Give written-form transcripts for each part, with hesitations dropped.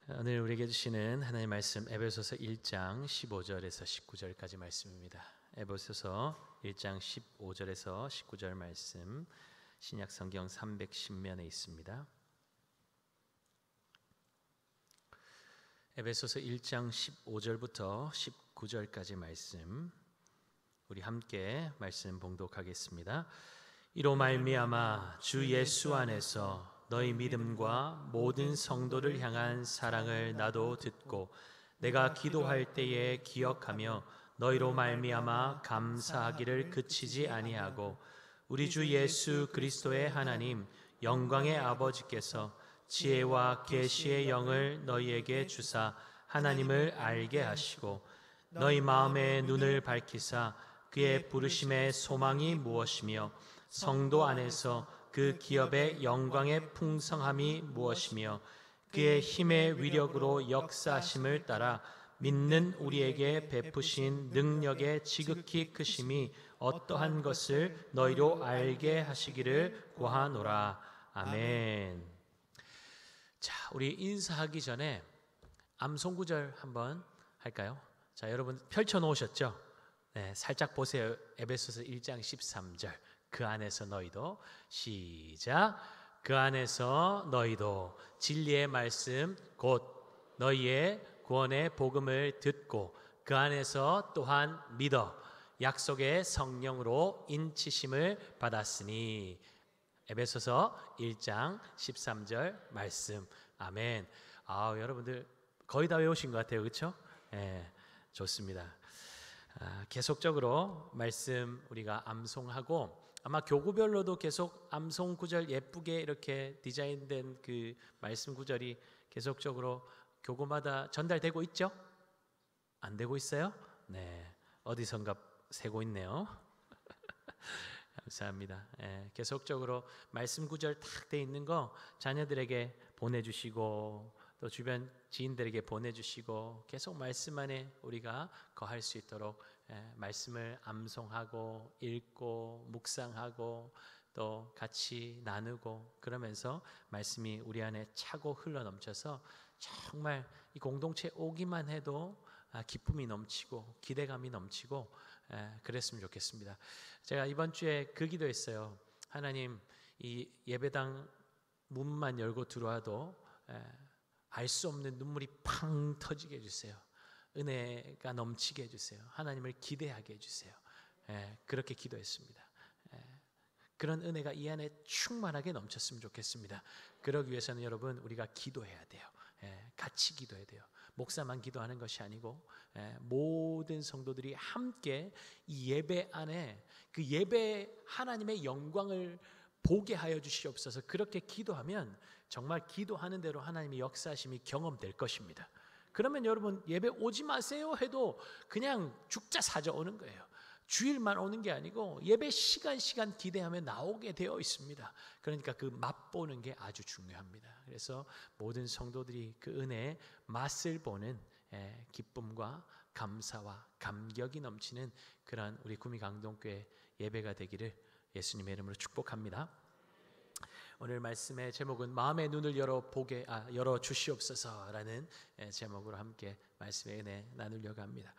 오늘 우리에게 주시는 하나님의 말씀 에베소서 1장 15절에서 19절까지 말씀입니다. 에베소서 1장 15절에서 19절 말씀 신약 성경 310면에 있습니다. 에베소서 1장 15절부터 19절까지 말씀 우리 함께 말씀 봉독하겠습니다. 이로 말미암아 주 예수 안에서 너희 믿음과 모든 성도를 향한 사랑을 나도 듣고 내가 기도할 때에 기억하며 너희로 말미암아 감사하기를 그치지 아니하고 우리 주 예수 그리스도의 하나님 영광의 아버지께서 지혜와 계시의 영을 너희에게 주사 하나님을 알게 하시고 너희 마음의 눈을 밝히사 그의 부르심의 소망이 무엇이며 성도 안에서 그 기업의 영광의 풍성함이 무엇이며 그의 힘의 위력으로 역사하심을 따라 믿는 우리에게 베푸신 능력의 지극히 크심이 어떠한 것을 너희로 알게 하시기를 구하노라. 아멘. 자, 우리 인사하기 전에 암송구절 한번 할까요? 자, 여러분 펼쳐 놓으셨죠? 네, 살짝 보세요. 에베소서 1장 13절. 그 안에서 너희도 시작. 그 안에서 너희도 진리의 말씀 곧 너희의 구원의 복음을 듣고 그 안에서 또한 믿어 약속의 성령으로 인치심을 받았으니. 에베소서 1장 13절 말씀. 아멘. 여러분들 거의 다 외우신 것 같아요. 그렇죠? 네, 좋습니다. 계속적으로 말씀 우리가 암송하고 아마 교구별로도 계속 암송 구절 예쁘게 이렇게 디자인된 그 말씀 구절이 계속적으로 교구마다 전달되고 있죠? 안 되고 있어요? 네, 어디선가 새고 있네요. 감사합니다. 계속적으로 말씀 구절 탁 돼 있는 거 자녀들에게 보내주시고 또 주변 지인들에게 보내주시고 계속 말씀 안에 우리가 거할 수 있도록 말씀을 암송하고 읽고 묵상하고 또 같이 나누고 그러면서 말씀이 우리 안에 차고 흘러넘쳐서 정말 이 공동체 오기만 해도 기쁨이 넘치고 기대감이 넘치고 그랬으면 좋겠습니다. 제가 이번 주에 그 기도했어요. 하나님, 이 예배당 문만 열고 들어와도 알 수 없는 눈물이 팡 터지게 해주세요. 은혜가 넘치게 해주세요. 하나님을 기대하게 해주세요. 그렇게 기도했습니다. 그런 은혜가 이 안에 충만하게 넘쳤으면 좋겠습니다. 그러기 위해서는 여러분 우리가 기도해야 돼요. 같이 기도해야 돼요. 목사만 기도하는 것이 아니고 모든 성도들이 함께 이 예배 안에 그 예배 하나님의 영광을 보게 하여 주시옵소서. 그렇게 기도하면 정말 기도하는 대로 하나님의 역사하심이 경험될 것입니다. 그러면 여러분 예배 오지 마세요 해도 그냥 죽자 사자 오는 거예요. 주일만 오는 게 아니고 예배 시간 기대하며 나오게 되어 있습니다. 그러니까 그 맛보는 게 아주 중요합니다. 그래서 모든 성도들이 그 은혜의 맛을 보는 기쁨과 감사와 감격이 넘치는 그런 우리 구미강동교회 예배가 되기를 예수님의 이름으로 축복합니다. 오늘 말씀의 제목은 마음의 눈을 열어 주시옵소서라는 제목으로 함께 말씀의 은혜 나누려고 합니다.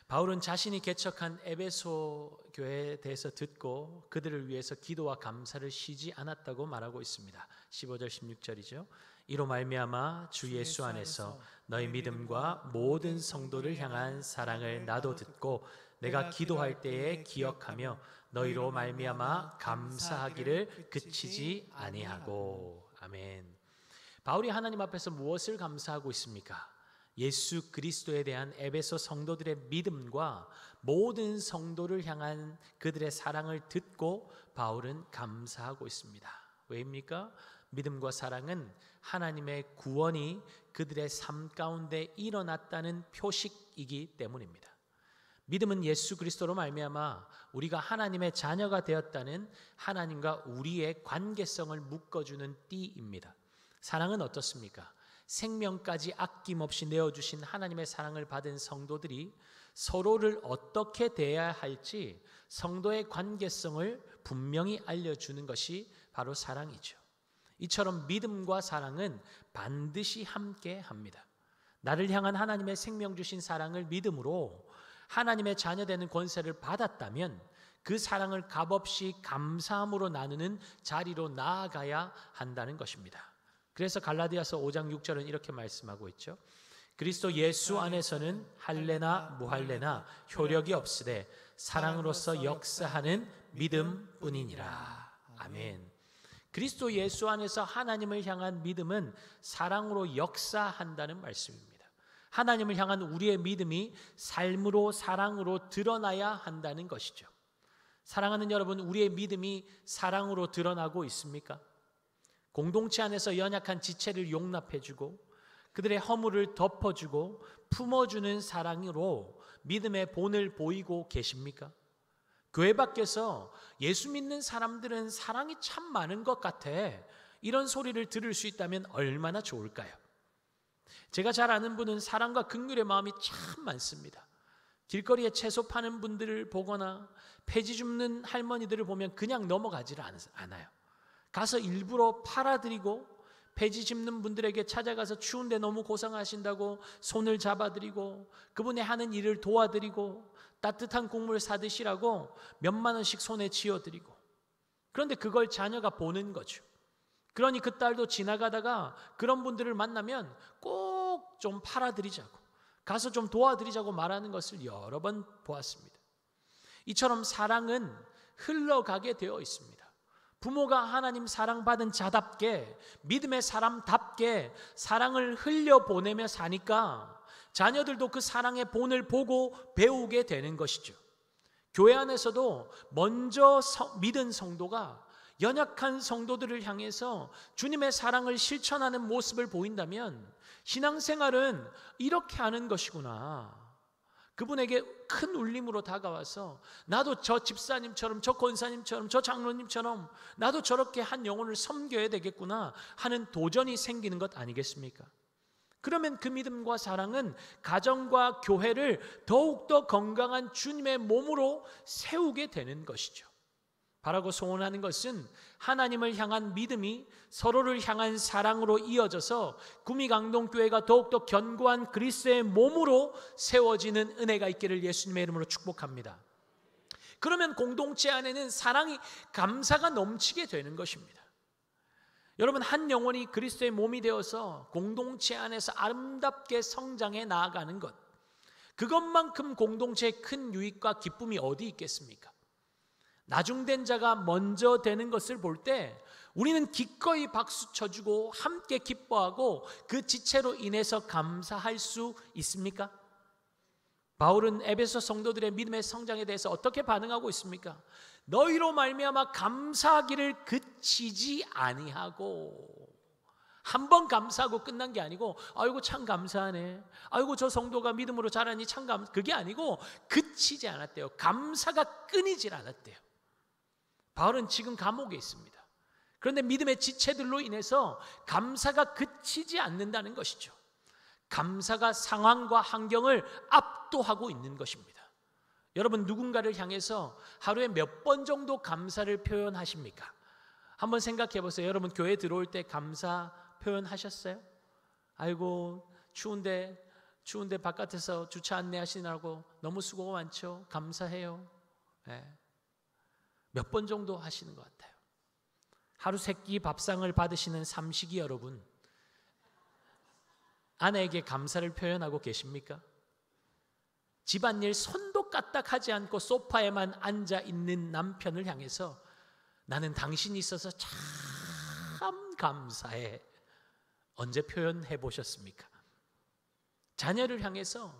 바울은 자신이 개척한 에베소 교회에 대해서 듣고 그들을 위해서 기도와 감사를 쉬지 않았다고 말하고 있습니다. 15절 16절이죠. 이로 말미암아 주 예수 안에서 너희 믿음과 모든 성도를 향한 사랑을 나도 듣고 내가 기도할 때에 기억하며 너희로 말미암아 감사하기를 그치지 아니하고. 아멘. 바울이 하나님 앞에서 무엇을 감사하고 있습니까? 예수 그리스도에 대한 에베소 성도들의 믿음과 모든 성도를 향한 그들의 사랑을 듣고 바울은 감사하고 있습니다. 왜입니까? 믿음과 사랑은 하나님의 구원이 그들의 삶 가운데 일어났다는 표식이기 때문입니다. 믿음은 예수 그리스도로 말미암아 우리가 하나님의 자녀가 되었다는 하나님과 우리의 관계성을 묶어주는 띠입니다. 사랑은 어떻습니까? 생명까지 아낌없이 내어주신 하나님의 사랑을 받은 성도들이 서로를 어떻게 대해야 할지 성도의 관계성을 분명히 알려주는 것이 바로 사랑이죠. 이처럼 믿음과 사랑은 반드시 함께 합니다. 나를 향한 하나님의 생명 주신 사랑을 믿음으로 하나님의 자녀되는 권세를 받았다면 그 사랑을 값없이 감사함으로 나누는 자리로 나아가야 한다는 것입니다. 그래서 갈라디아서 5장 6절은 이렇게 말씀하고 있죠. 그리스도 예수 안에서는 할례나 무할례나 효력이 없으되 사랑으로서 역사하는 믿음뿐이니라. 아멘. 그리스도 예수 안에서 하나님을 향한 믿음은 사랑으로 역사한다는 말씀입니다. 하나님을 향한 우리의 믿음이 삶으로 사랑으로 드러나야 한다는 것이죠. 사랑하는 여러분, 우리의 믿음이 사랑으로 드러나고 있습니까? 공동체 안에서 연약한 지체를 용납해주고 그들의 허물을 덮어주고 품어주는 사랑으로 믿음의 본을 보이고 계십니까? 교회 밖에서 예수 믿는 사람들은 사랑이 참 많은 것 같아, 이런 소리를 들을 수 있다면 얼마나 좋을까요? 제가 잘 아는 분은 사랑과 긍휼의 마음이 참 많습니다. 길거리에 채소 파는 분들을 보거나 폐지 줍는 할머니들을 보면 그냥 넘어가지를 않아요. 가서 일부러 팔아드리고 폐지 줍는 분들에게 찾아가서 추운데 너무 고생하신다고 손을 잡아드리고 그분의 하는 일을 도와드리고 따뜻한 국물 사드시라고 몇만 원씩 손에 쥐어드리고, 그런데 그걸 자녀가 보는 거죠. 그러니 그 딸도 지나가다가 그런 분들을 만나면 꼭 좀 팔아드리자고, 가서 좀 도와드리자고 말하는 것을 여러 번 보았습니다. 이처럼 사랑은 흘러가게 되어 있습니다. 부모가 하나님 사랑받은 자답게, 믿음의 사람답게 사랑을 흘려보내며 사니까 자녀들도 그 사랑의 본을 보고 배우게 되는 것이죠. 교회 안에서도 먼저 믿은 성도가 연약한 성도들을 향해서 주님의 사랑을 실천하는 모습을 보인다면 신앙생활은 이렇게 하는 것이구나, 그분에게 큰 울림으로 다가와서 나도 저 집사님처럼, 저 권사님처럼, 저 장로님처럼 나도 저렇게 한 영혼을 섬겨야 되겠구나 하는 도전이 생기는 것 아니겠습니까? 그러면 그 믿음과 사랑은 가정과 교회를 더욱더 건강한 주님의 몸으로 세우게 되는 것이죠. 바라고 소원하는 것은 하나님을 향한 믿음이 서로를 향한 사랑으로 이어져서 구미강동교회가 더욱더 견고한 그리스도의 몸으로 세워지는 은혜가 있기를 예수님의 이름으로 축복합니다. 그러면 공동체 안에는 사랑이, 감사가 넘치게 되는 것입니다. 여러분, 한 영혼이 그리스도의 몸이 되어서 공동체 안에서 아름답게 성장해 나아가는 것, 그것만큼 공동체의 큰 유익과 기쁨이 어디 있겠습니까? 나중된 자가 먼저 되는 것을 볼 때 우리는 기꺼이 박수 쳐주고 함께 기뻐하고 그 지체로 인해서 감사할 수 있습니까? 바울은 에베소 성도들의 믿음의 성장에 대해서 어떻게 반응하고 있습니까? 너희로 말미암아 감사하기를 그치지 아니하고, 한 번 감사하고 끝난 게 아니고 아이고 참 감사하네, 아이고 저 성도가 믿음으로 자라니 참 그게 아니고 그치지 않았대요. 감사가 끊이질 않았대요. 바울은 지금 감옥에 있습니다. 그런데 믿음의 지체들로 인해서 감사가 그치지 않는다는 것이죠. 감사가 상황과 환경을 압도하고 있는 것입니다. 여러분, 누군가를 향해서 하루에 몇 번 정도 감사를 표현하십니까? 한번 생각해 보세요. 여러분, 교회 들어올 때 감사 표현하셨어요? 아이고 추운데 바깥에서 주차 안내하시느라고 너무 수고가 많죠? 감사해요. 네. 몇 번 정도 하시는 것 같아요. 하루 세끼 밥상을 받으시는 삼식이 여러분, 아내에게 감사를 표현하고 계십니까? 집안일 손도 까딱하지 않고 소파에만 앉아 있는 남편을 향해서 나는 당신이 있어서 참 감사해, 언제 표현해 보셨습니까? 자녀를 향해서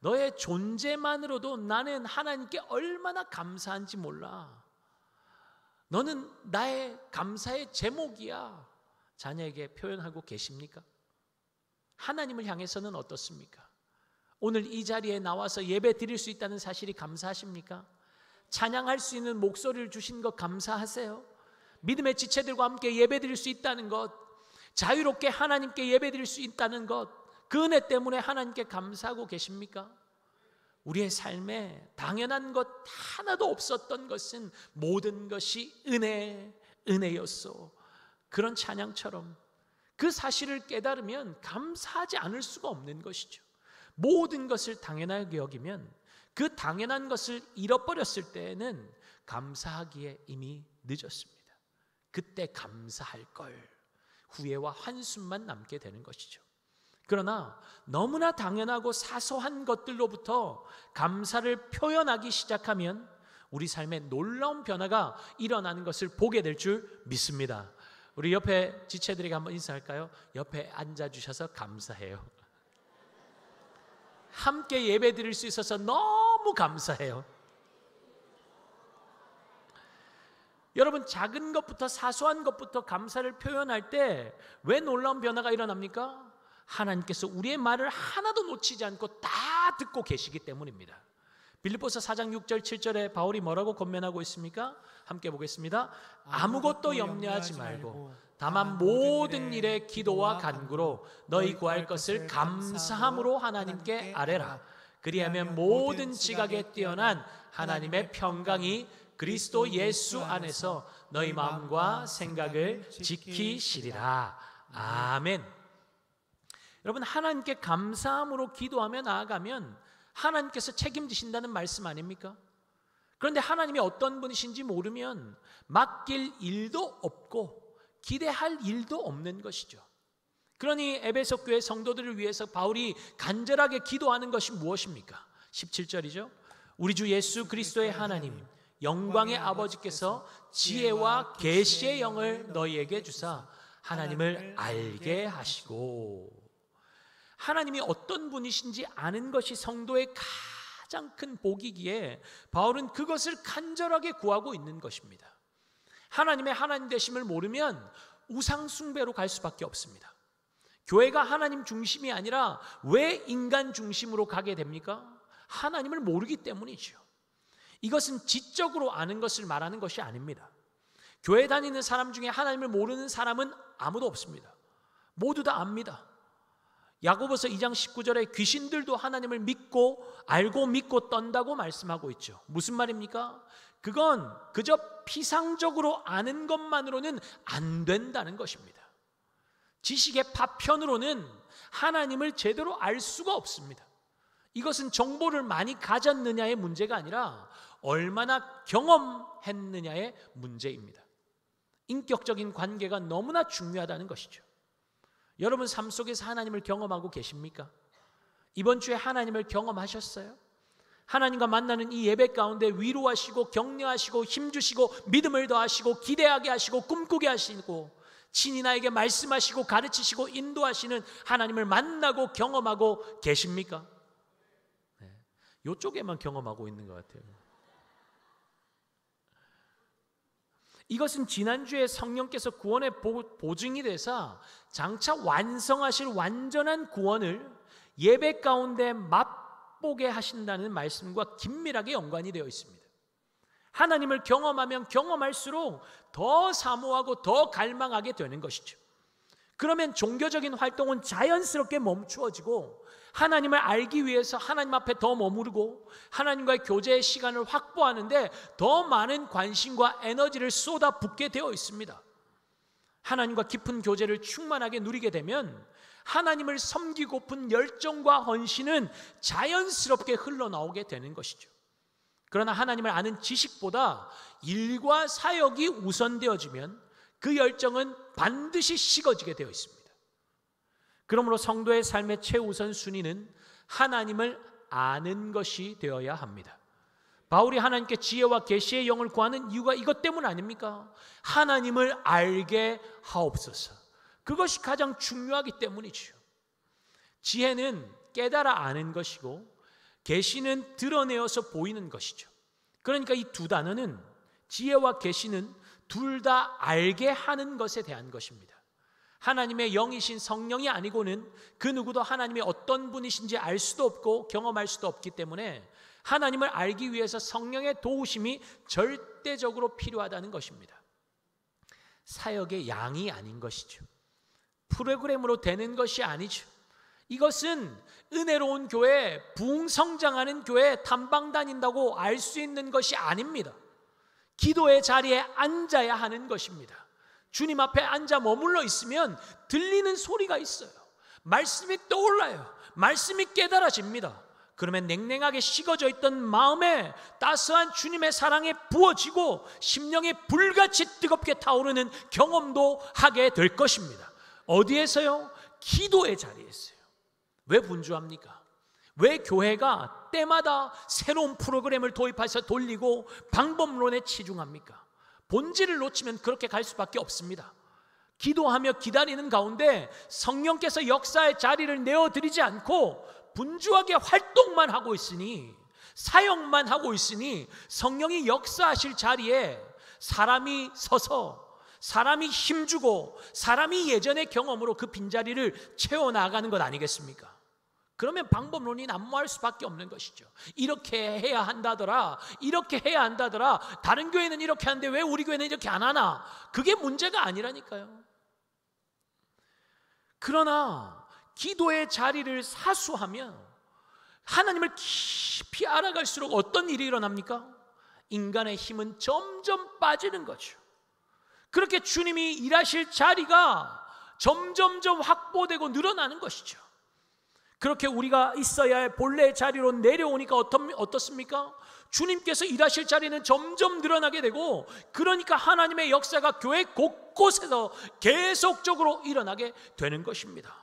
너의 존재만으로도 나는 하나님께 얼마나 감사한지 몰라, 너는 나의 감사의 제목이야, 자녀에게 표현하고 계십니까? 하나님을 향해서는 어떻습니까? 오늘 이 자리에 나와서 예배 드릴 수 있다는 사실이 감사하십니까? 찬양할 수 있는 목소리를 주신 것 감사하세요? 믿음의 지체들과 함께 예배 드릴 수 있다는 것, 자유롭게 하나님께 예배 드릴 수 있다는 것, 그 은혜 때문에 하나님께 감사하고 계십니까? 우리의 삶에 당연한 것 하나도 없었던 것은 모든 것이 은혜였소. 그런 찬양처럼 그 사실을 깨달으면 감사하지 않을 수가 없는 것이죠. 모든 것을 당연하게 여기면 그 당연한 것을 잃어버렸을 때에는 감사하기에 이미 늦었습니다. 그때 감사할 걸, 후회와 한숨만 남게 되는 것이죠. 그러나 너무나 당연하고 사소한 것들로부터 감사를 표현하기 시작하면 우리 삶에 놀라운 변화가 일어나는 것을 보게 될 줄 믿습니다. 우리 옆에 지체들에게 한번 인사할까요? 옆에 앉아주셔서 감사해요. 함께 예배 드릴 수 있어서 너무 감사해요. 여러분, 작은 것부터 사소한 것부터 감사를 표현할 때 왜 놀라운 변화가 일어납니까? 하나님께서 우리의 말을 하나도 놓치지 않고 다 듣고 계시기 때문입니다. 빌립보서 4장 6절 7절에 바울이 뭐라고 권면하고 있습니까? 함께 보겠습니다. 아무것도 염려하지 말고 다만 모든 일에 기도와 간구로 너희 구할 것을 감사함으로 하나님께 아뢰라. 그리하면 모든 지각에 뛰어난 하나님의 평강이 그리스도 예수 안에서 너희 마음과 생각을 지키시리라. 아멘. 여러분, 하나님께 감사함으로 기도하며 나아가면 하나님께서 책임지신다는 말씀 아닙니까? 그런데 하나님이 어떤 분이신지 모르면 맡길 일도 없고 기대할 일도 없는 것이죠. 그러니 에베소 교회 성도들을 위해서 바울이 간절하게 기도하는 것이 무엇입니까? 17절이죠. 우리 주 예수 그리스도의 하나님 영광의 아버지께서 지혜와 계시의 영을 너희에게 주사 하나님을 알게 하시고, 하나님이 어떤 분이신지 아는 것이 성도의 가장 큰 복이기에 바울은 그것을 간절하게 구하고 있는 것입니다. 하나님의 하나님 되심을 모르면 우상 숭배로 갈 수밖에 없습니다. 교회가 하나님 중심이 아니라 왜 인간 중심으로 가게 됩니까? 하나님을 모르기 때문이죠. 이것은 지적으로 아는 것을 말하는 것이 아닙니다. 교회 다니는 사람 중에 하나님을 모르는 사람은 아무도 없습니다. 모두 다 압니다. 야고보서 2장 19절에 귀신들도 하나님을 믿고 알고 믿고 떤다고 말씀하고 있죠. 무슨 말입니까? 그건 그저 피상적으로 아는 것만으로는 안 된다는 것입니다. 지식의 파편으로는 하나님을 제대로 알 수가 없습니다. 이것은 정보를 많이 가졌느냐의 문제가 아니라 얼마나 경험했느냐의 문제입니다. 인격적인 관계가 너무나 중요하다는 것이죠. 여러분 삶 속에서 하나님을 경험하고 계십니까? 이번 주에 하나님을 경험하셨어요? 하나님과 만나는 이 예배 가운데 위로하시고 격려하시고 힘주시고 믿음을 더하시고 기대하게 하시고 꿈꾸게 하시고 친히 나에게 말씀하시고 가르치시고 인도하시는 하나님을 만나고 경험하고 계십니까? 네. 이쪽에만 경험하고 있는 것 같아요. 이것은 지난주에 성령께서 구원의 보증이 돼서 장차 완성하실 완전한 구원을 예배 가운데 맛보게 하신다는 말씀과 긴밀하게 연관이 되어 있습니다. 하나님을 경험하면 경험할수록 더 사모하고 더 갈망하게 되는 것이죠. 그러면 종교적인 활동은 자연스럽게 멈추어지고 하나님을 알기 위해서 하나님 앞에 더 머무르고 하나님과의 교제의 시간을 확보하는데 더 많은 관심과 에너지를 쏟아붓게 되어 있습니다. 하나님과 깊은 교제를 충만하게 누리게 되면 하나님을 섬기고픈 열정과 헌신은 자연스럽게 흘러나오게 되는 것이죠. 그러나 하나님을 아는 지식보다 일과 사역이 우선되어지면 그 열정은 반드시 식어지게 되어 있습니다. 그러므로 성도의 삶의 최우선 순위는 하나님을 아는 것이 되어야 합니다. 바울이 하나님께 지혜와 계시의 영을 구하는 이유가 이것 때문 아닙니까? 하나님을 알게 하옵소서. 그것이 가장 중요하기 때문이죠. 지혜는 깨달아 아는 것이고 계시는 드러내어서 보이는 것이죠. 그러니까 이 두 단어는 지혜와 계시는 둘 다 알게 하는 것에 대한 것입니다. 하나님의 영이신 성령이 아니고는 그 누구도 하나님이 어떤 분이신지 알 수도 없고 경험할 수도 없기 때문에 하나님을 알기 위해서 성령의 도우심이 절대적으로 필요하다는 것입니다. 사역의 양이 아닌 것이죠. 프로그램으로 되는 것이 아니죠. 이것은 은혜로운 교회, 부흥성장하는 교회 탐방 다닌다고 알 수 있는 것이 아닙니다. 기도의 자리에 앉아야 하는 것입니다. 주님 앞에 앉아 머물러 있으면 들리는 소리가 있어요. 말씀이 떠올라요. 말씀이 깨달아집니다. 그러면 냉랭하게 식어져 있던 마음에 따스한 주님의 사랑이 부어지고 심령이 불같이 뜨겁게 타오르는 경험도 하게 될 것입니다. 어디에서요? 기도의 자리에서요. 왜 분주합니까? 왜 교회가 때마다 새로운 프로그램을 도입해서 돌리고 방법론에 치중합니까? 본질을 놓치면 그렇게 갈 수밖에 없습니다. 기도하며 기다리는 가운데 성령께서 역사의 자리를 내어드리지 않고 분주하게 활동만 하고 있으니, 사역만 하고 있으니 성령이 역사하실 자리에 사람이 서서, 사람이 힘주고, 사람이 예전의 경험으로 그 빈자리를 채워나가는 것 아니겠습니까? 그러면 방법론이 난무할 수밖에 없는 것이죠. 이렇게 해야 한다더라, 이렇게 해야 한다더라, 다른 교회는 이렇게 하는데 왜 우리 교회는 이렇게 안 하나? 그게 문제가 아니라니까요. 그러나 기도의 자리를 사수하면 하나님을 깊이 알아갈수록 어떤 일이 일어납니까? 인간의 힘은 점점 빠지는 거죠. 그렇게 주님이 일하실 자리가 점점점 확보되고 늘어나는 것이죠. 그렇게 우리가 있어야 할 본래의 자리로 내려오니까 어떻습니까? 주님께서 일하실 자리는 점점 늘어나게 되고, 그러니까 하나님의 역사가 교회 곳곳에서 계속적으로 일어나게 되는 것입니다.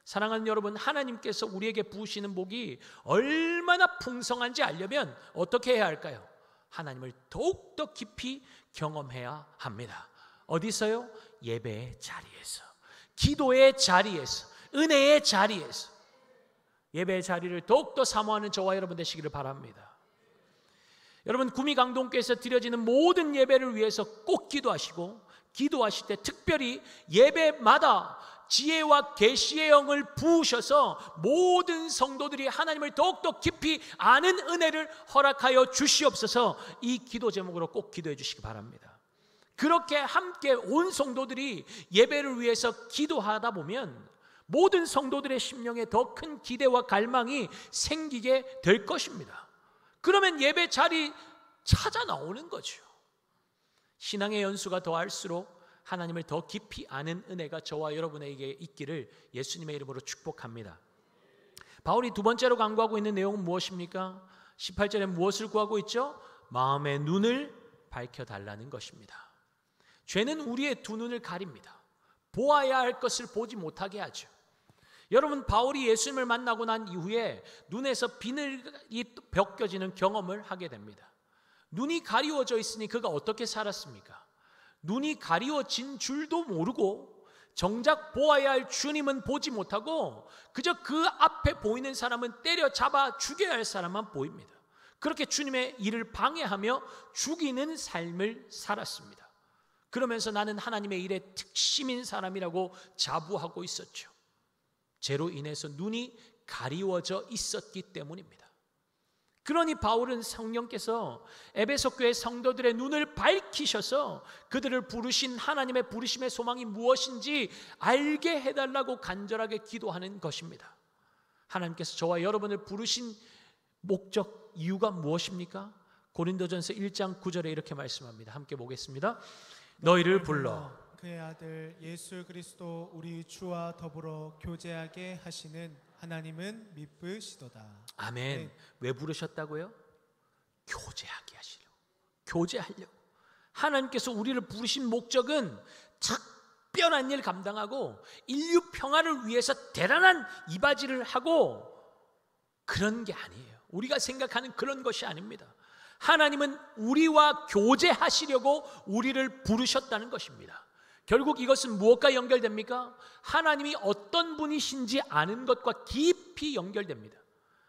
사랑하는 여러분, 하나님께서 우리에게 부으시는 복이 얼마나 풍성한지 알려면 어떻게 해야 할까요? 하나님을 더욱더 깊이 경험해야 합니다. 어디서요? 예배의 자리에서, 기도의 자리에서, 은혜의 자리에서. 예배의 자리를 더욱더 사모하는 저와 여러분 되시기를 바랍니다. 여러분, 구미강동교회에서 드려지는 모든 예배를 위해서 꼭 기도하시고, 기도하실 때 특별히 예배마다 지혜와 계시의 영을 부으셔서 모든 성도들이 하나님을 더욱더 깊이 아는 은혜를 허락하여 주시옵소서. 이 기도 제목으로 꼭 기도해 주시기 바랍니다. 그렇게 함께 온 성도들이 예배를 위해서 기도하다 보면 모든 성도들의 심령에 더 큰 기대와 갈망이 생기게 될 것입니다. 그러면 예배 자리 찾아 나오는 거죠. 신앙의 연수가 더할수록 하나님을 더 깊이 아는 은혜가 저와 여러분에게 있기를 예수님의 이름으로 축복합니다. 바울이 두 번째로 강구하고 있는 내용은 무엇입니까? 18절에 무엇을 구하고 있죠? 마음의 눈을 밝혀달라는 것입니다. 죄는 우리의 두 눈을 가립니다. 보아야 할 것을 보지 못하게 하죠. 여러분, 바울이 예수님을 만나고 난 이후에 눈에서 비늘이 벗겨지는 경험을 하게 됩니다. 눈이 가리워져 있으니 그가 어떻게 살았습니까? 눈이 가리워진 줄도 모르고 정작 보아야 할 주님은 보지 못하고 그저 그 앞에 보이는 사람은 때려잡아 죽여야 할 사람만 보입니다. 그렇게 주님의 일을 방해하며 죽이는 삶을 살았습니다. 그러면서 나는 하나님의 일에 특심인 사람이라고 자부하고 있었죠. 죄로 인해서 눈이 가리워져 있었기 때문입니다. 그러니 바울은 성령께서 에베소 교회 성도들의 눈을 밝히셔서 그들을 부르신 하나님의 부르심의 소망이 무엇인지 알게 해달라고 간절하게 기도하는 것입니다. 하나님께서 저와 여러분을 부르신 목적, 이유가 무엇입니까? 고린도전서 1장 9절에 이렇게 말씀합니다. 함께 보겠습니다. 너희를 불러 그의 아들 예수 그리스도 우리 주와 더불어 교제하게 하시는 하나님은 미쁘시도다. 아멘. 네. 왜 부르셨다고요? 교제하게 하시려고, 교제하려고. 하나님께서 우리를 부르신 목적은 특별한 일 감당하고 인류 평화를 위해서 대단한 이바지를 하고 그런 게 아니에요. 우리가 생각하는 그런 것이 아닙니다. 하나님은 우리와 교제하시려고 우리를 부르셨다는 것입니다. 결국 이것은 무엇과 연결됩니까? 하나님이 어떤 분이신지 아는 것과 깊이 연결됩니다.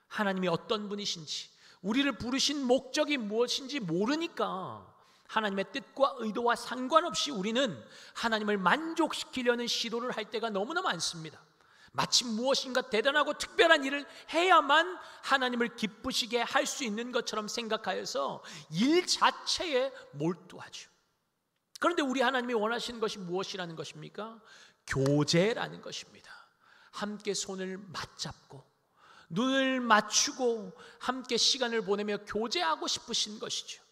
하나님이 어떤 분이신지, 우리를 부르신 목적이 무엇인지 모르니까 하나님의 뜻과 의도와 상관없이 우리는 하나님을 만족시키려는 시도를 할 때가 너무나 많습니다. 마치 무엇인가 대단하고 특별한 일을 해야만 하나님을 기쁘시게 할 수 있는 것처럼 생각하여서 일 자체에 몰두하죠. 그런데 우리 하나님이 원하시는 것이 무엇이라는 것입니까? 교제라는 것입니다. 함께 손을 맞잡고 눈을 맞추고 함께 시간을 보내며 교제하고 싶으신 것이죠.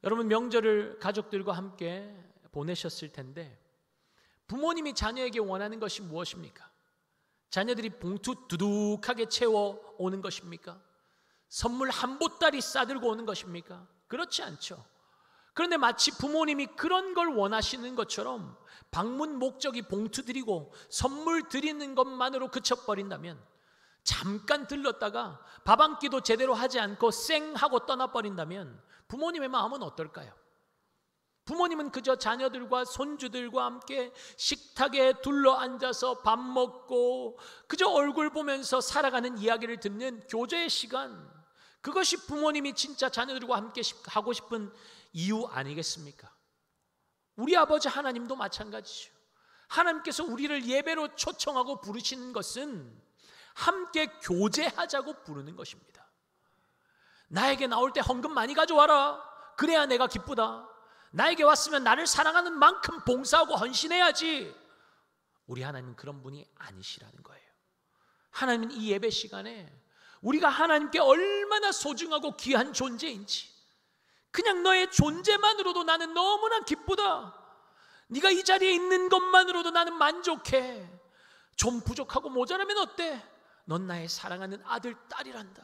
여러분, 명절을 가족들과 함께 보내셨을 텐데 부모님이 자녀에게 원하는 것이 무엇입니까? 자녀들이 봉투 두둑하게 채워 오는 것입니까? 선물 한 보따리 싸들고 오는 것입니까? 그렇지 않죠. 그런데 마치 부모님이 그런 걸 원하시는 것처럼 방문 목적이 봉투 드리고 선물 드리는 것만으로 그쳐버린다면, 잠깐 들렀다가 밥 한 끼도 제대로 하지 않고 쌩 하고 떠나버린다면 부모님의 마음은 어떨까요? 부모님은 그저 자녀들과 손주들과 함께 식탁에 둘러앉아서 밥 먹고 그저 얼굴 보면서 살아가는 이야기를 듣는 교제의 시간, 그것이 부모님이 진짜 자녀들과 함께 하고 싶은 이유 아니겠습니까? 우리 아버지 하나님도 마찬가지죠. 하나님께서 우리를 예배로 초청하고 부르시는 것은 함께 교제하자고 부르는 것입니다. 나에게 나올 때 헌금 많이 가져와라. 그래야 내가 기쁘다. 나에게 왔으면 나를 사랑하는 만큼 봉사하고 헌신해야지. 우리 하나님은 그런 분이 아니시라는 거예요. 하나님은 이 예배 시간에 우리가 하나님께 얼마나 소중하고 귀한 존재인지, 그냥 너의 존재만으로도 나는 너무나 기쁘다. 네가 이 자리에 있는 것만으로도 나는 만족해. 좀 부족하고 모자라면 어때? 넌 나의 사랑하는 아들, 딸이란다.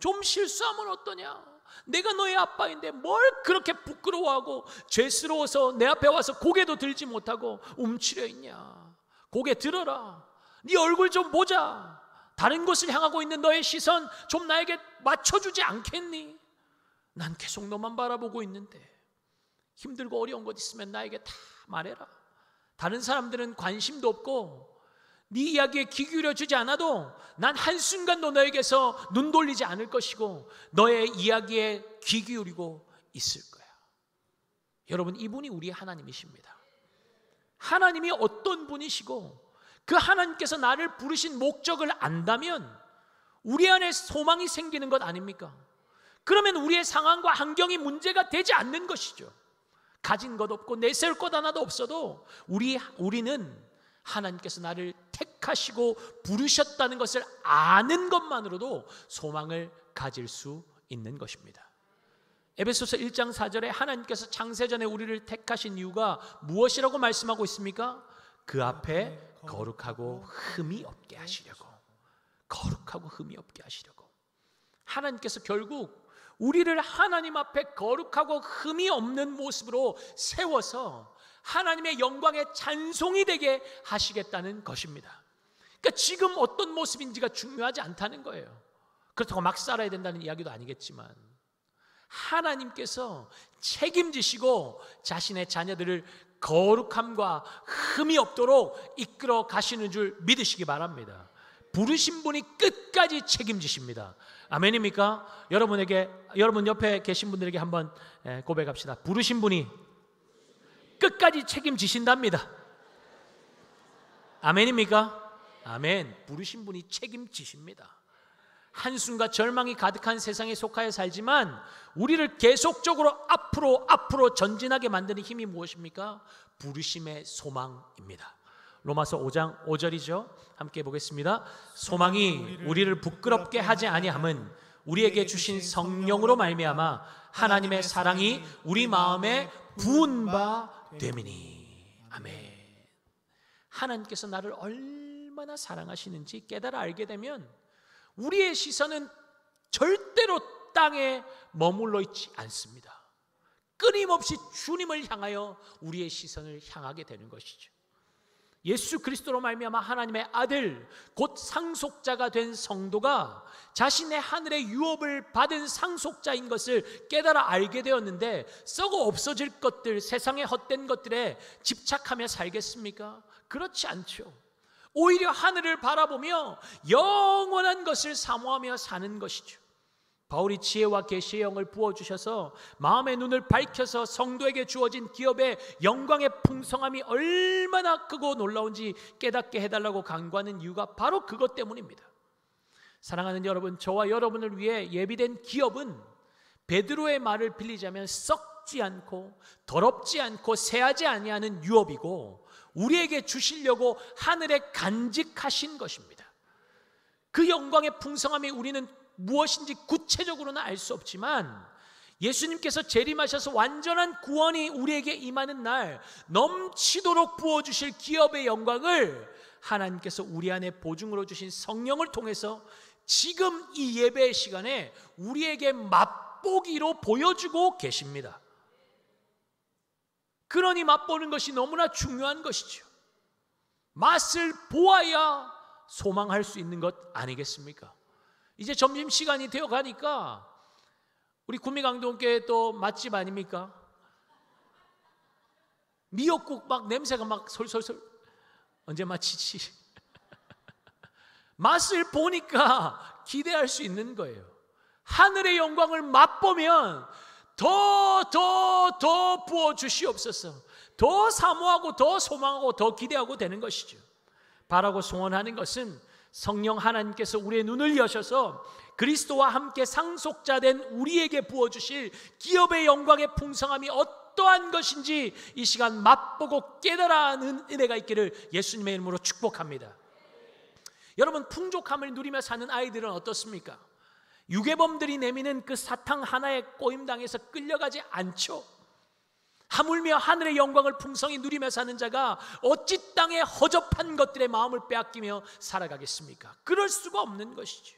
좀 실수하면 어떠냐? 내가 너의 아빠인데 뭘 그렇게 부끄러워하고 죄스러워서 내 앞에 와서 고개도 들지 못하고 움츠려 있냐? 고개 들어라. 네 얼굴 좀 보자. 다른 곳을 향하고 있는 너의 시선 좀 나에게 맞춰주지 않겠니? 난 계속 너만 바라보고 있는데. 힘들고 어려운 것 있으면 나에게 다 말해라. 다른 사람들은 관심도 없고 네 이야기에 귀 기울여주지 않아도 난 한순간도 너에게서 눈 돌리지 않을 것이고 너의 이야기에 귀 기울이고 있을 거야. 여러분, 이분이 우리 하나님이십니다. 하나님이 어떤 분이시고 그 하나님께서 나를 부르신 목적을 안다면 우리 안에 소망이 생기는 것 아닙니까? 그러면 우리의 상황과 환경이 문제가 되지 않는 것이죠. 가진 것 없고 내세울 것 하나도 없어도 우리는 하나님께서 나를 택하시고 부르셨다는 것을 아는 것만으로도 소망을 가질 수 있는 것입니다. 에베소서 1장 4절에 하나님께서 창세전에 우리를 택하신 이유가 무엇이라고 말씀하고 있습니까? 그 앞에 거룩하고 흠이 없게 하시려고. 거룩하고 흠이 없게 하시려고. 하나님께서 결국 우리를 하나님 앞에 거룩하고 흠이 없는 모습으로 세워서 하나님의 영광의 찬송이 되게 하시겠다는 것입니다. 그러니까 지금 어떤 모습인지가 중요하지 않다는 거예요. 그렇다고 막 살아야 된다는 이야기도 아니겠지만 하나님께서 책임지시고 자신의 자녀들을 거룩함과 흠이 없도록 이끌어 가시는 줄 믿으시기 바랍니다. 부르신 분이 끝까지 책임지십니다. 아멘입니까? 여러분 옆에 계신 분들에게 한번 고백합시다. 부르신 분이 끝까지 책임지신답니다. 아멘입니까? 아멘. 부르신 분이 책임지십니다. 한숨과 절망이 가득한 세상에 속하여 살지만 우리를 계속적으로 앞으로 전진하게 만드는 힘이 무엇입니까? 부르심의 소망입니다. 로마서 5장 5절이죠. 함께 보겠습니다. 소망이 우리를 부끄럽게 하지 아니함은 우리에게 주신 성령으로 말미암아 하나님의 사랑이 우리 마음에 부은 바 됨이니. 아멘. 하나님께서 나를 얼마나 사랑하시는지 깨달아 알게 되면 우리의 시선은 절대로 땅에 머물러 있지 않습니다. 끊임없이 주님을 향하여 우리의 시선을 향하게 되는 것이죠. 예수 그리스도로 말미암아 하나님의 아들 곧 상속자가 된 성도가 자신의 하늘의 유업을 받은 상속자인 것을 깨달아 알게 되었는데 썩어 없어질 것들, 세상의 헛된 것들에 집착하며 살겠습니까? 그렇지 않죠. 오히려 하늘을 바라보며 영원한 것을 사모하며 사는 것이죠. 바울이 지혜와 계시의 영을 부어주셔서 마음의 눈을 밝혀서 성도에게 주어진 기업의 영광의 풍성함이 얼마나 크고 놀라운지 깨닫게 해달라고 간구하는 이유가 바로 그것 때문입니다. 사랑하는 여러분, 저와 여러분을 위해 예비된 기업은 베드로의 말을 빌리자면 썩지 않고 더럽지 않고 새하지 아니하는 유업이고 우리에게 주시려고 하늘에 간직하신 것입니다. 그 영광의 풍성함이 우리는 무엇인지 구체적으로는 알 수 없지만 예수님께서 재림하셔서 완전한 구원이 우리에게 임하는 날 넘치도록 부어주실 기업의 영광을 하나님께서 우리 안에 보증으로 주신 성령을 통해서 지금 이 예배의 시간에 우리에게 맛보기로 보여주고 계십니다. 그러니 맛보는 것이 너무나 중요한 것이죠. 맛을 보아야 소망할 수 있는 것 아니겠습니까? 이제 점심시간이 되어 가니까 우리 구미강동교회 또 맛집 아닙니까? 미역국 막 냄새가 막 솔솔솔. 언제 마치지? 맛을 보니까 기대할 수 있는 거예요. 하늘의 영광을 맛보면 더 부어주시옵소서. 더 사모하고 더 소망하고 더 기대하고 되는 것이죠. 바라고 소원하는 것은 성령 하나님께서 우리의 눈을 여셔서 그리스도와 함께 상속자된 우리에게 부어주실 기업의 영광의 풍성함이 어떠한 것인지 이 시간 맛보고 깨달아는 은혜가 있기를 예수님의 이름으로 축복합니다. 여러분, 풍족함을 누리며 사는 아이들은 어떻습니까? 유괴범들이 내미는 그 사탕 하나에 꼬임당해서 끌려가지 않죠. 하물며 하늘의 영광을 풍성히 누리며 사는 자가 어찌 땅에 허접한 것들의 마음을 빼앗기며 살아가겠습니까? 그럴 수가 없는 것이죠.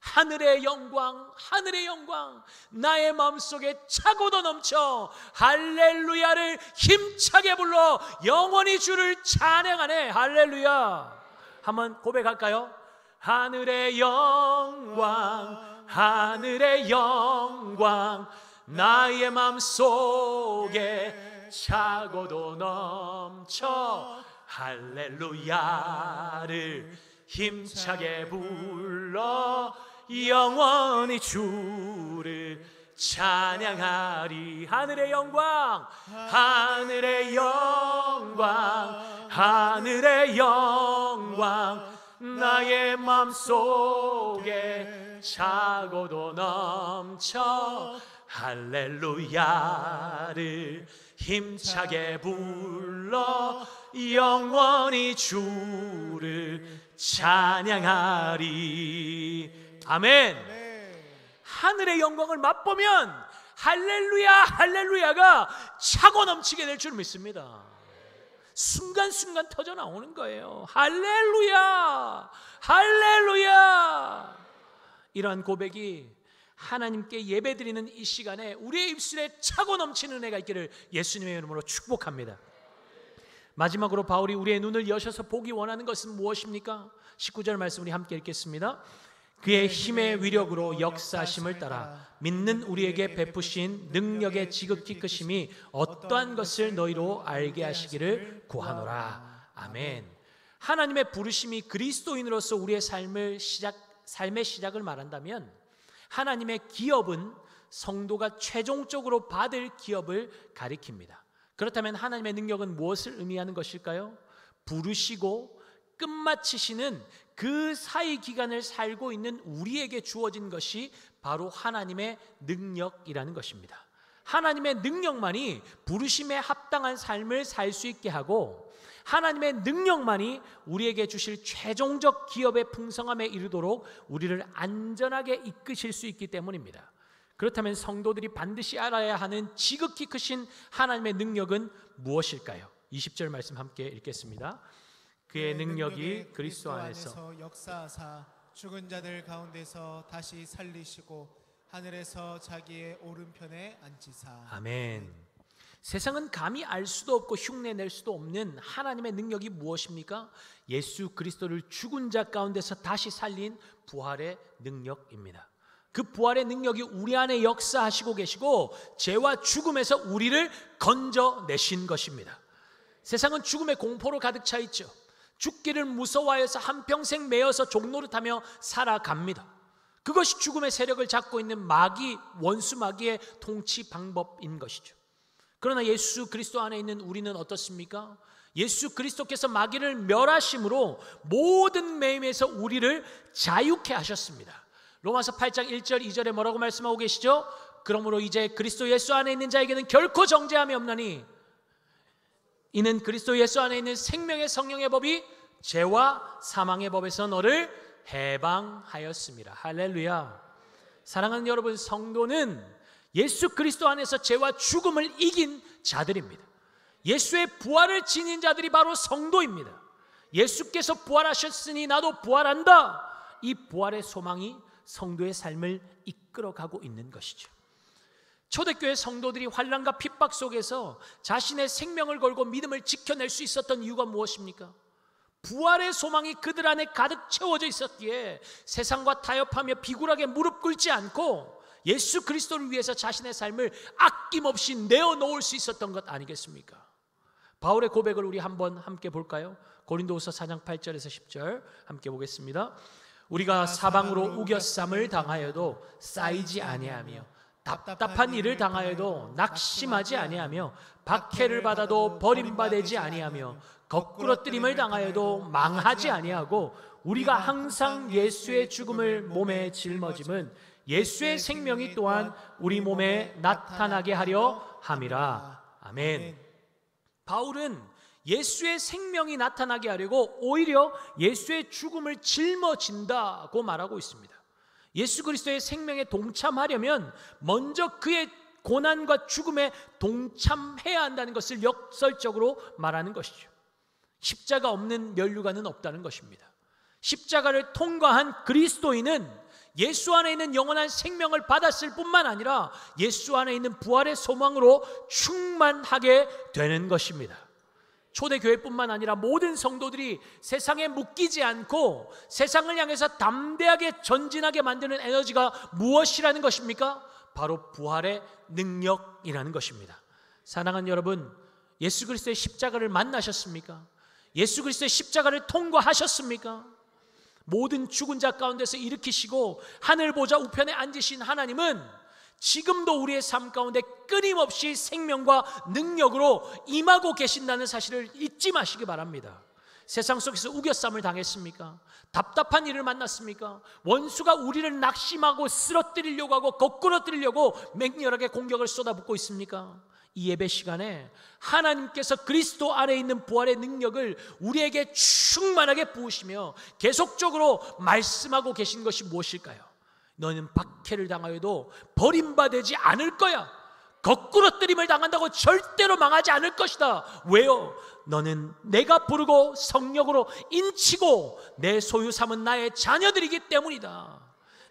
하늘의 영광, 하늘의 영광, 나의 마음속에 차고도 넘쳐 할렐루야를 힘차게 불러 영원히 주를 찬양하네. 할렐루야. 한번 고백할까요? 하늘의 영광, 하늘의 영광, 나의 마음속에 차고도 넘쳐 할렐루야를 힘차게 불러 영원히 주를 찬양하리. 하늘의 영광, 하늘의 영광, 하늘의 영광, 나의 맘속에 차고도 넘쳐 할렐루야를 힘차게 불러 영원히 주를 찬양하리. 아멘. 하늘의 영광을 맛보면 할렐루야, 할렐루야가 차고 넘치게 될 줄 믿습니다. 순간순간 터져 나오는 거예요. 할렐루야, 할렐루야. 이러한 고백이 하나님께 예배드리는 이 시간에 우리의 입술에 차고 넘치는 은혜가 있기를 예수님의 이름으로 축복합니다. 마지막으로 바울이 우리의 눈을 여셔서 보기 원하는 것은 무엇입니까? 19절 말씀 우리 함께 읽겠습니다. 그의 힘의 위력으로 역사심을 따라 믿는 우리에게 베푸신 능력의 지극히 크심이 어떠한 것을 너희로 알게 하시기를 구하노라. 아멘. 하나님의 부르심이 그리스도인으로서 우리의 삶의 시작을 말한다면 하나님의 기업은 성도가 최종적으로 받을 기업을 가리킵니다. 그렇다면 하나님의 능력은 무엇을 의미하는 것일까요? 부르시고 끝마치시는 그 사이 기간을 살고 있는 우리에게 주어진 것이 바로 하나님의 능력이라는 것입니다. 하나님의 능력만이 부르심에 합당한 삶을 살 수 있게 하고 하나님의 능력만이 우리에게 주실 최종적 기업의 풍성함에 이르도록 우리를 안전하게 이끄실 수 있기 때문입니다. 그렇다면 성도들이 반드시 알아야 하는 지극히 크신 하나님의 능력은 무엇일까요? 20절 말씀 함께 읽겠습니다. 그의 능력이 그리스도 안에서 역사하사 죽은 자들 가운데서 다시 살리시고 하늘에서 자기의 오른편에 앉히사. 아멘. 세상은 감히 알 수도 없고 흉내낼 수도 없는 하나님의 능력이 무엇입니까? 예수 그리스도를 죽은 자 가운데서 다시 살린 부활의 능력입니다. 그 부활의 능력이 우리 안에 역사하시고 계시고 죄와 죽음에서 우리를 건져내신 것입니다. 세상은 죽음의 공포로 가득 차 있죠. 죽기를 무서워하여서 한평생 매여서 종노릇하며 살아갑니다. 그것이 죽음의 세력을 잡고 있는 마귀, 원수 마귀의 통치 방법인 것이죠. 그러나 예수 그리스도 안에 있는 우리는 어떻습니까? 예수 그리스도께서 마귀를 멸하심으로 모든 매임에서 우리를 자유케 하셨습니다. 로마서 8장 1절 2절에 뭐라고 말씀하고 계시죠? 그러므로 이제 그리스도 예수 안에 있는 자에게는 결코 정죄함이 없나니 이는 그리스도 예수 안에 있는 생명의 성령의 법이 죄와 사망의 법에서 너를 해방하였습니다. 할렐루야. 사랑하는 여러분, 성도는 예수 그리스도 안에서 죄와 죽음을 이긴 자들입니다. 예수의 부활을 지닌 자들이 바로 성도입니다. 예수께서 부활하셨으니 나도 부활한다. 이 부활의 소망이 성도의 삶을 이끌어가고 있는 것이죠. 초대교회 성도들이 환난과 핍박 속에서 자신의 생명을 걸고 믿음을 지켜낼 수 있었던 이유가 무엇입니까? 부활의 소망이 그들 안에 가득 채워져 있었기에 세상과 타협하며 비굴하게 무릎 꿇지 않고 예수 그리스도를 위해서 자신의 삶을 아낌없이 내어놓을 수 있었던 것 아니겠습니까? 바울의 고백을 우리 한번 함께 볼까요? 고린도후서 4장 8절에서 10절 함께 보겠습니다. 우리가 사방으로 우겨쌈을 당하여도 쌓이지 아니하며 답답한 일을 당하여도 낙심하지 아니하며 박해를 받아도 버림받지 아니하며 거꾸러뜨림을 당하여도 망하지 아니하고 우리가 항상 예수의 죽음을 몸에 짊어짐은 예수의 생명이 또한 우리 몸에 나타나게 하려 함이라. 아멘. 바울은 예수의 생명이 나타나게 하려고 오히려 예수의 죽음을 짊어진다고 말하고 있습니다. 예수 그리스도의 생명에 동참하려면 먼저 그의 고난과 죽음에 동참해야 한다는 것을 역설적으로 말하는 것이죠. 십자가 없는 면류관은 없다는 것입니다. 십자가를 통과한 그리스도인은 예수 안에 있는 영원한 생명을 받았을 뿐만 아니라 예수 안에 있는 부활의 소망으로 충만하게 되는 것입니다. 초대교회뿐만 아니라 모든 성도들이 세상에 묶이지 않고 세상을 향해서 담대하게 전진하게 만드는 에너지가 무엇이라는 것입니까? 바로 부활의 능력이라는 것입니다. 사랑하는 여러분, 예수 그리스도의 십자가를 만나셨습니까? 예수 그리스도의 십자가를 통과하셨습니까? 모든 죽은 자 가운데서 일으키시고 하늘 보좌 우편에 앉으신 하나님은 지금도 우리의 삶 가운데 끊임없이 생명과 능력으로 임하고 계신다는 사실을 잊지 마시기 바랍니다. 세상 속에서 우겨쌈을 당했습니까? 답답한 일을 만났습니까? 원수가 우리를 낙심하고 쓰러뜨리려고 하고 거꾸러뜨리려고 맹렬하게 공격을 쏟아붓고 있습니까? 이 예배 시간에 하나님께서 그리스도 안에 있는 부활의 능력을 우리에게 충만하게 부으시며 계속적으로 말씀하고 계신 것이 무엇일까요? 너는 박해를 당하여도 버림받지 않을 거야. 거꾸러뜨림을 당한다고 절대로 망하지 않을 것이다. 왜요? 너는 내가 부르고 성령으로 인치고 내 소유 삼은 나의 자녀들이기 때문이다.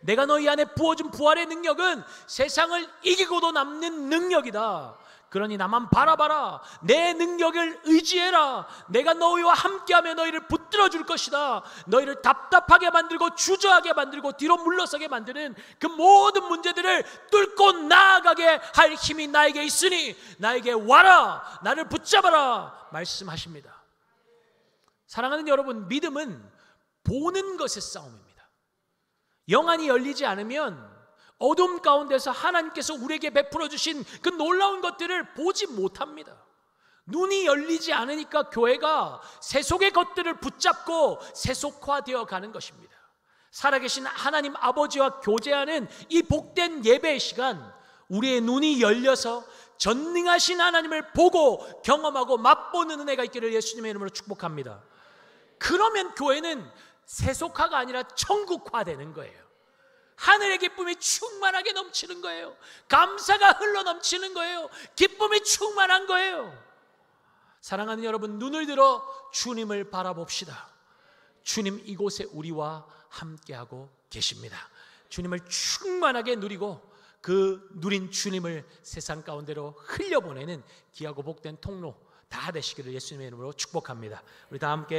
내가 너희 안에 부어준 부활의 능력은 세상을 이기고도 남는 능력이다. 그러니 나만 바라봐라. 내 능력을 의지해라. 내가 너희와 함께하며 너희를 붙들어 줄 것이다. 너희를 답답하게 만들고 주저하게 만들고 뒤로 물러서게 만드는 그 모든 문제들을 뚫고 나아가게 할 힘이 나에게 있으니 나에게 와라. 나를 붙잡아라. 말씀하십니다. 사랑하는 여러분, 믿음은 보는 것의 싸움입니다. 영안이 열리지 않으면 어둠 가운데서 하나님께서 우리에게 베풀어 주신 그 놀라운 것들을 보지 못합니다. 눈이 열리지 않으니까 교회가 세속의 것들을 붙잡고 세속화되어 가는 것입니다. 살아계신 하나님 아버지와 교제하는 이 복된 예배의 시간, 우리의 눈이 열려서 전능하신 하나님을 보고 경험하고 맛보는 은혜가 있기를 예수님의 이름으로 축복합니다. 그러면 교회는 세속화가 아니라 천국화되는 거예요. 하늘의 기쁨이 충만하게 넘치는 거예요. 감사가 흘러 넘치는 거예요. 기쁨이 충만한 거예요. 사랑하는 여러분, 눈을 들어 주님을 바라봅시다. 주님 이곳에 우리와 함께하고 계십니다. 주님을 충만하게 누리고 그 누린 주님을 세상 가운데로 흘려보내는 귀하고 복된 통로 다 되시기를 예수님의 이름으로 축복합니다. 우리 다 함께